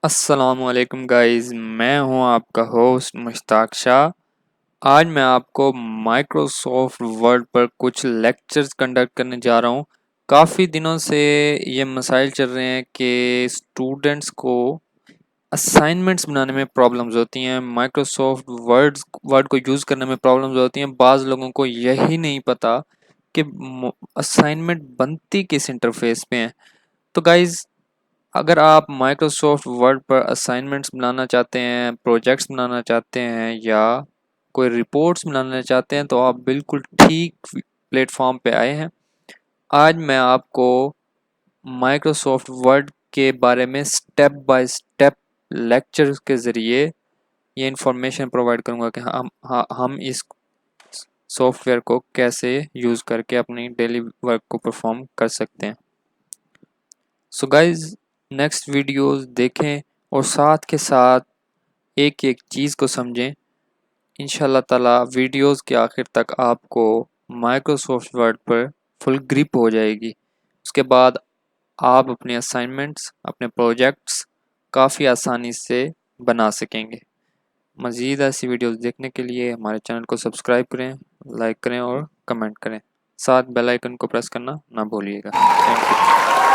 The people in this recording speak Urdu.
السلام علیکم گائز، میں ہوں آپ کا ہوسٹ مشتاق شاہ۔ آج میں آپ کو مائکروسافٹ ورڈ پر کچھ لیکچرز کنڈکٹ کرنے جا رہا ہوں۔ کافی دنوں سے یہ مسائل چل رہے ہیں کہ اسٹوڈنٹس کو اسائنمنٹس بنانے میں پرابلمز ہوتی ہیں، مائکروسافٹ ورڈ کو یوز کرنے میں پرابلمز ہوتی ہیں۔ بعض لوگوں کو یہی نہیں پتا کہ اسائنمنٹ بنتی کس انٹرفیس پہ ہیں۔ تو گائز، اگر آپ مائکروسافٹ ورڈ پر اسائنمنٹس بنانا چاہتے ہیں، پروجیکٹس بنانا چاہتے ہیں یا کوئی رپورٹس بنانا چاہتے ہیں تو آپ بالکل ٹھیک پلیٹ فارم پہ آئے ہیں۔ آج میں آپ کو مائکروسافٹ ورڈ کے بارے میں سٹیپ بائی سٹیپ لیکچر کے ذریعے یہ انفارمیشن پرووائڈ کروں گا کہ ہم اس سافٹ ویئر کو کیسے یوز کر کے اپنی ڈیلی ورک کو پرفارم کر سکتے ہیں۔ سو گائز، نیکسٹ ویڈیوز دیکھیں اور ساتھ کے ساتھ ایک ایک چیز کو سمجھیں۔ انشاءاللہ تعالی ویڈیوز کے آخر تک آپ کو مائکروسافٹ ورڈ پر فل گرپ ہو جائے گی۔ اس کے بعد آپ اپنے اسائنمنٹس، اپنے پروجیکٹس کافی آسانی سے بنا سکیں گے۔ مزید ایسی ویڈیوز دیکھنے کے لیے ہمارے چینل کو سبسکرائب کریں، لائک کریں اور کمنٹ کریں۔ ساتھ بیل آئیکن کو پریس کرنا نہ بھولیے گا۔ Thank you.